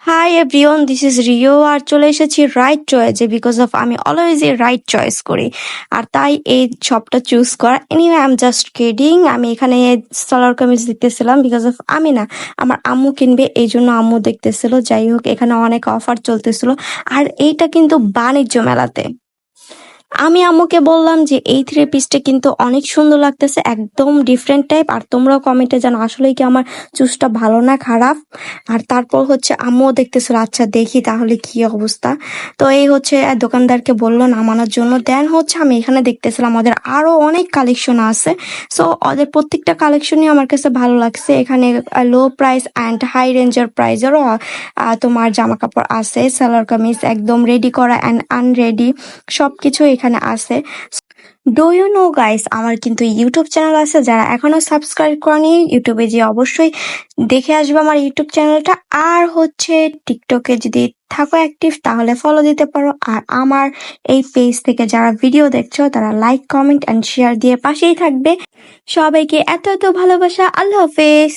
High everyone, this is Rio. আর চলে এসেছি রাইট চয়েসে বিকজ অফ আমি অলওয়েজ এই রাইট চয়েস করি, আর তাই এই শপটা চুজ করা। Anyway I am just kidding. আমি এখানে সালোয়ার কামিজ দেখতেছিলাম বিকজ অফ আমি না, আমার আম্মু কিনবে, এই জন্য আম্মু দেখতেছিল। যাই হোক, এখানে অনেক অফার চলতেছিল, আর এইটা কিন্তু বাণিজ্য মেলাতে। আমি আম্মুকে বললাম যে এই থ্রি পিসটা কিন্তু অনেক সুন্দর লাগতেছে, একদম ডিফারেন্ট টাইপ। আর তোমরাও কমেন্টে জানো আসলেই কি আমার চুজটা ভালো না খারাপ। আর তারপর হচ্ছে আম্মুও দেখতেছিল, আচ্ছা দেখি তাহলে কি অবস্থা। তো এই হচ্ছে দোকানদারকে বললো নামানোর জন্য। দেন হচ্ছে আমি এখানে দেখতেছিলাম ওদের আরো অনেক কালেকশন আছে। সো ওদের প্রত্যেকটা কালেকশনই আমার কাছে ভালো লাগছে। এখানে লো প্রাইস অ্যান্ড হাই রেঞ্জের প্রাইসেরও তোমার জামা কাপড় আছে, সালোয়ার কামিজ একদম রেডি করা অ্যান্ড আনরেডি সবকিছু এখানে আছে। ডু ইউ নো গাইস, আমার কিন্তু ইউটিউব চ্যানেল আছে, যারা এখনো সাবস্ক্রাইব করেনি ইউটিউবে যে অবশ্যই দেখে আসবে আমার ইউটিউব চ্যানেলটা। আর হচ্ছে টিকটকে যদি থাকো অ্যাক্টিভ তাহলে ফলো দিতে পারো। আর আমার এই পেজ থেকে যারা ভিডিও দেখছো তারা লাইক কমেন্ট অ্যান্ড শেয়ার দিয়ে পাশেই থাকবে। সবাইকে এত এত ভালোবাসা, আল্লাহ হাফেজ।